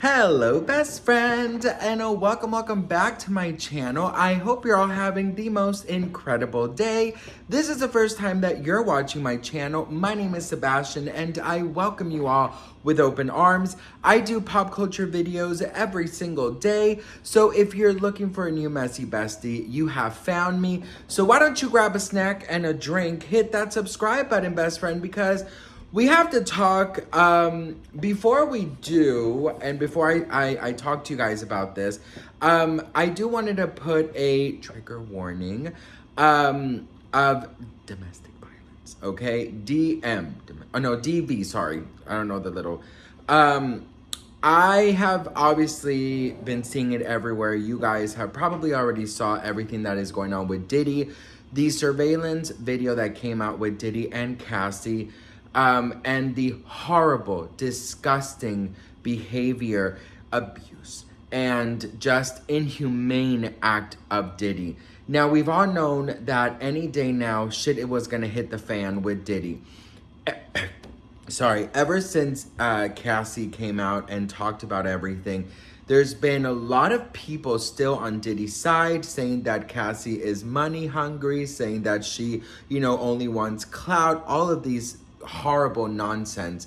Hello best friend and welcome back to my channel. I hope you're all having the most incredible day. This is the first time that you're watching my channel. My name is Sebastian and I welcome you all with open arms. I do pop culture videos every single day, so if you're looking for a new messy bestie, you have found me. So why don't you grab a snack and a drink, hit that subscribe button best friend, because we have to talk. Before we do, and before I talk to you guys about this, I do wanted to put a trigger warning of domestic violence, okay? DV, sorry. I don't know the little. I have obviously been seeing it everywhere. You guys have probably already saw everything that is going on with Diddy. The surveillance video that came out with Diddy and Cassie, and the horrible, disgusting behavior, abuse, and just inhumane act of Diddy. Now, we've all known that any day now, shit, it was gonna hit the fan with Diddy. Sorry, ever since Cassie came out and talked about everything, there's been a lot of people still on Diddy's side saying that Cassie is money hungry, saying that she, only wants clout, all of these horrible nonsense.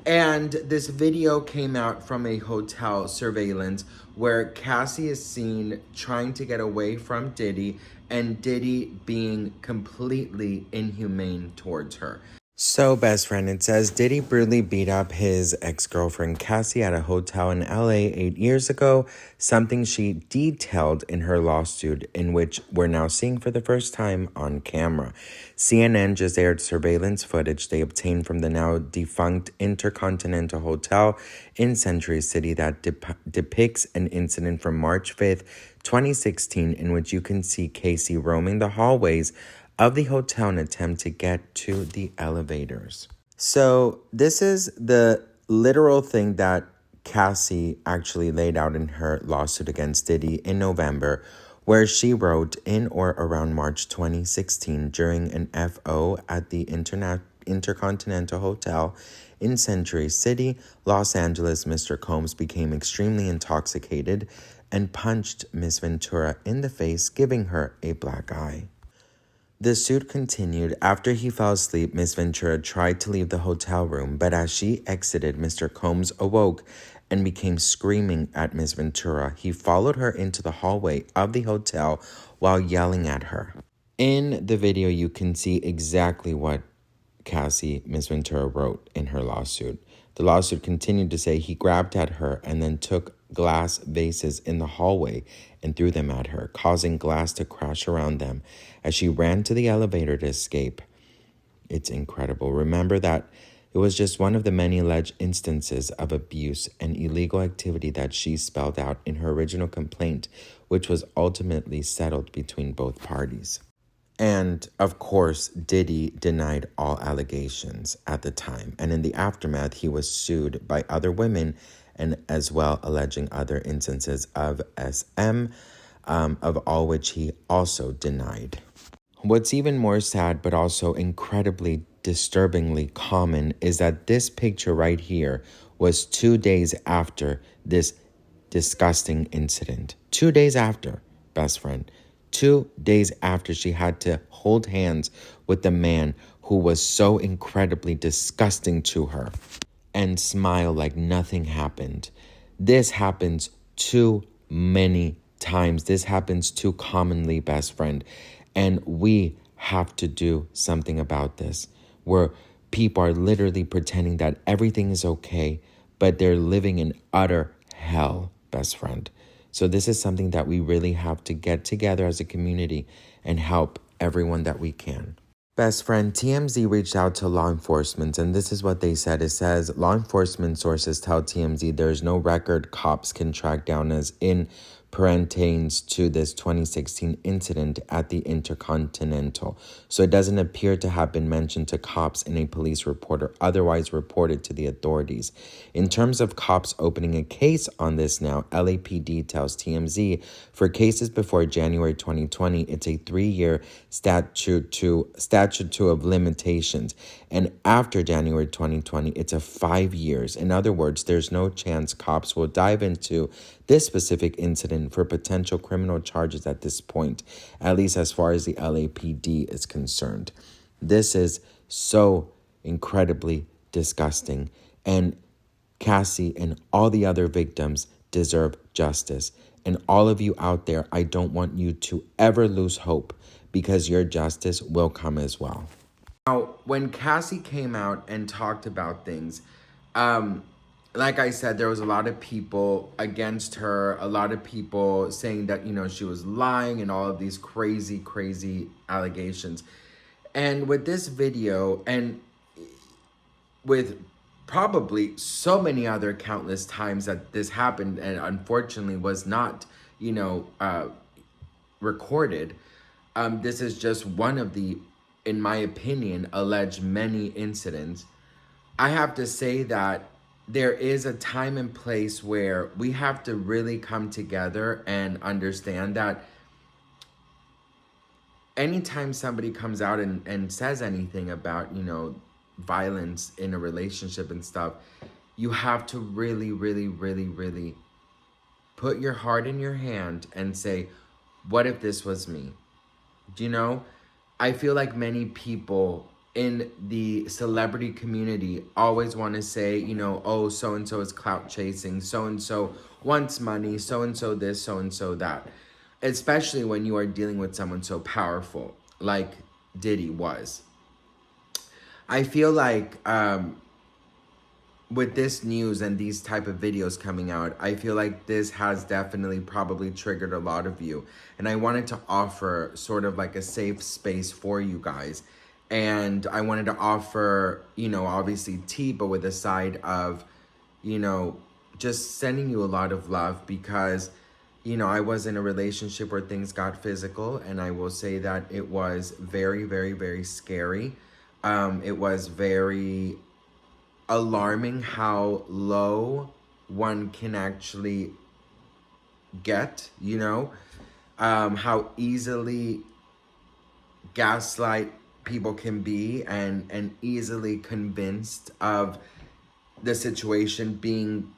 And this video came out from a hotel surveillance where Cassie is seen trying to get away from Diddy and Diddy being completely inhumane towards her. So, best friend, it says Diddy brutally beat up his ex-girlfriend Cassie at a hotel in LA 8 years ago, something she detailed in her lawsuit, in which we're now seeing for the first time on camera. CNN just aired surveillance footage they obtained from the now defunct Intercontinental Hotel in Century City that depicts an incident from March 5th, 2016, in which you can see Cassie roaming the hallways of the hotel in an attempt to get to the elevators. So this is the literal thing that Cassie actually laid out in her lawsuit against Diddy in November, where she wrote in or around March 2016 during an FO at the Intercontinental Hotel in Century City, Los Angeles, Mr. Combs became extremely intoxicated and punched Ms. Ventura in the face, giving her a black eye. The suit continued. After he fell asleep, Ms. Ventura tried to leave the hotel room, but as she exited, Mr. Combs awoke and began screaming at Ms. Ventura. He followed her into the hallway of the hotel while yelling at her. In the video, you can see exactly what Ms. Ventura wrote in her lawsuit. The lawsuit continued to say he grabbed at her and then took glass vases in the hallway and threw them at her, causing glass to crash around them as she ran to the elevator to escape. It's incredible. Remember that it was just one of the many alleged instances of abuse and illegal activity that she spelled out in her original complaint, which was ultimately settled between both parties. And, of course, Diddy denied all allegations at the time. And in the aftermath, he was sued by other women and as well alleging other instances of SM, of all which he also denied. What's even more sad, but also incredibly disturbingly common, is that this picture right here was 2 days after this disgusting incident. 2 days after, best friend. 2 days after she had to hold hands with the man who was so incredibly disgusting to her and smile like nothing happened. This happens too many times. This happens too commonly, best friend. And we have to do something about this, where people are literally pretending that everything is okay, but they're living in utter hell, best friend. So this is something that we really have to get together as a community and help everyone that we can. Best friend, TMZ reached out to law enforcement, and this is what they said. It says, law enforcement sources tell TMZ there's no record cops can track down as in pertains to this 2016 incident at the Intercontinental. So it doesn't appear to have been mentioned to cops in a police report or otherwise reported to the authorities. In terms of cops opening a case on this now, LAPD tells TMZ for cases before January 2020, it's a 3-year statute of limitations. And after January 2020, it's a 5 years. In other words, there's no chance cops will dive into this specific incident for potential criminal charges at this point, at least as far as the LAPD is concerned. This is so incredibly disgusting. And Cassie and all the other victims deserve justice. And all of you out there, I don't want you to ever lose hope, because your justice will come as well. Now, when Cassie came out and talked about things, like I said, there was a lot of people against her, a lot of people saying that, she was lying and all of these crazy, crazy allegations. And with this video, and with probably so many other countless times that this happened and unfortunately was not, recorded, this is just one of the, in my opinion, alleged many incidents. I have to say that there is a time and place where we have to really come together and understand that anytime somebody comes out and says anything about, violence in a relationship and stuff, you have to really, really, really, really put your heart in your hand and say, what if this was me? I feel like many people in the celebrity community always want to say, oh, so-and-so is clout chasing, so-and-so wants money, so-and-so this, so-and-so that. Especially when you are dealing with someone so powerful like Diddy was. I feel like with this news and these type of videos coming out, I feel like this has definitely probably triggered a lot of you. And I wanted to offer sort of like a safe space for you guys. And I wanted to offer, obviously tea, but with a side of, just sending you a lot of love, because, I was in a relationship where things got physical, and I will say that it was very, very, very scary. It was very alarming how low one can actually get, how easily gaslight people can be, and easily convinced of the situation being,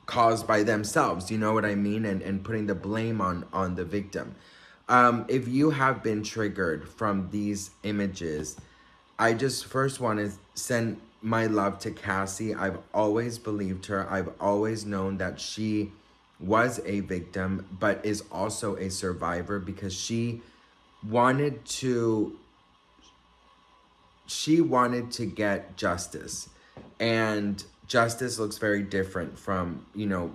caused by themselves, you know what I mean? And putting the blame on the victim. If you have been triggered from these images, I just first want to send my love to Cassie. I've always believed her. I've always known that she was a victim, but is also a survivor, because she wanted to get justice. And justice looks very different from,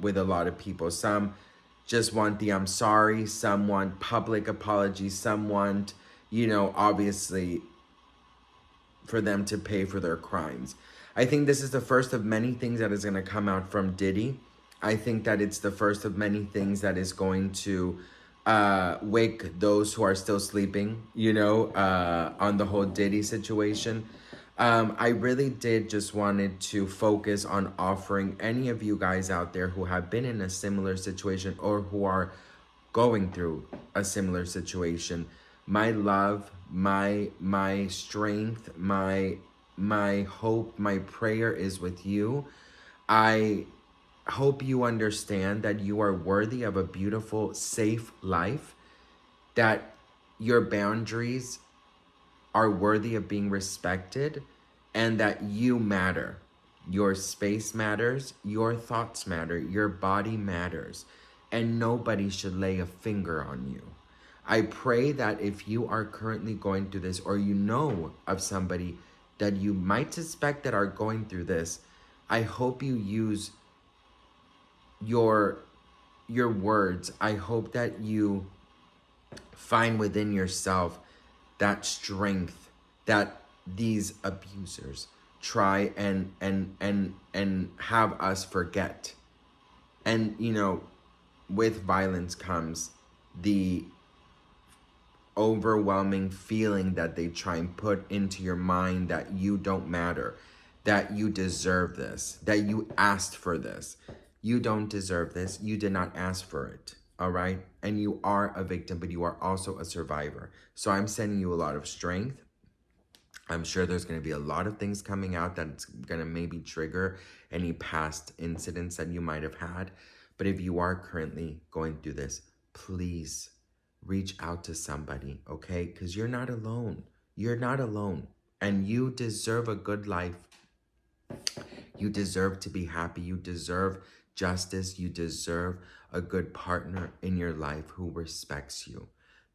with a lot of people. Some just want the I'm sorry, some want public apologies, some want, obviously for them to pay for their crimes. I think this is the first of many things that is going to come out from Diddy. I think that it's the first of many things that is going to wake those who are still sleeping, on the whole Diddy situation. I really did just wanted to focus on offering any of you guys out there who have been in a similar situation or who are going through a similar situation, my love, my strength, my hope, my prayer is with you. I hope you understand that you are worthy of a beautiful, safe life, that your boundaries are worthy of being respected, and that you matter. Your space matters, your thoughts matter, your body matters, and nobody should lay a finger on you. I pray that if you are currently going through this, or you know of somebody that you might suspect that are going through this, I hope you use your words. I hope that you find within yourself that strength that these abusers try and have us forget. And with violence comes the overwhelming feeling that they try and put into your mind that you don't matter, that you deserve this, that you asked for this. You don't deserve this. You did not ask for it. All right. And you are a victim, but you are also a survivor. So I'm sending you a lot of strength. I'm sure there's going to be a lot of things coming out that's going to maybe trigger any past incidents that you might have had. But if you are currently going through this, please reach out to somebody, okay? Because you're not alone. You're not alone. And you deserve a good life. You deserve to be happy. You deserve justice. You deserve a good partner in your life who respects you.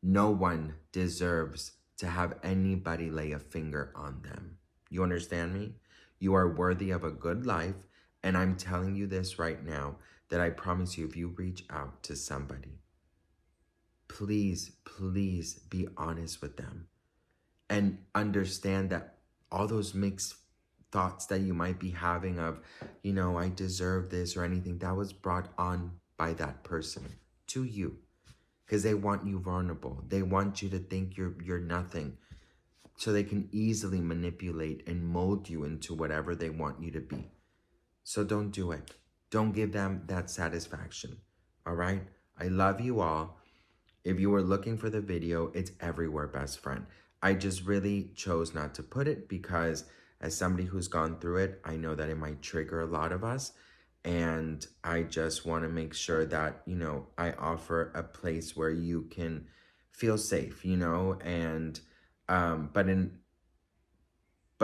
No one deserves to have anybody lay a finger on them. You understand me? You are worthy of a good life. And I'm telling you this right now, that I promise you, if you reach out to somebody, please, please be honest with them and understand that all those mixed thoughts that you might be having of, you know, I deserve this or anything, that was brought on by that person to you because they want you vulnerable. They want you to think you're nothing, so they can easily manipulate and mold you into whatever they want you to be. So don't do it. Don't give them that satisfaction. All right? I love you all. If you were looking for the video, it's everywhere, best friend. I just really chose not to put it because as somebody who's gone through it, I know that it might trigger a lot of us. And I just want to make sure that, you know, I offer a place where you can feel safe, you know, and, but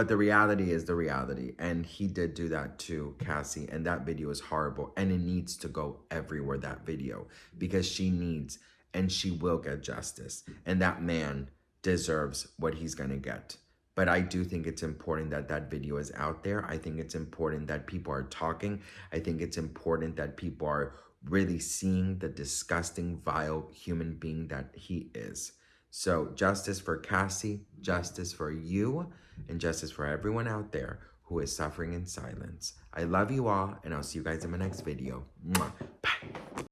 the reality is the reality. And he did do that to Cassie. And that video is horrible. And it needs to go everywhere, that video, because she needs and she will get justice. And that man deserves what he's going to get. But I do think it's important that that video is out there. I think it's important that people are talking. I think it's important that people are really seeing the disgusting, vile human being that he is. So justice for Cassie, justice for you, and justice for everyone out there who is suffering in silence. I love you all, and I'll see you guys in my next video. Mwah.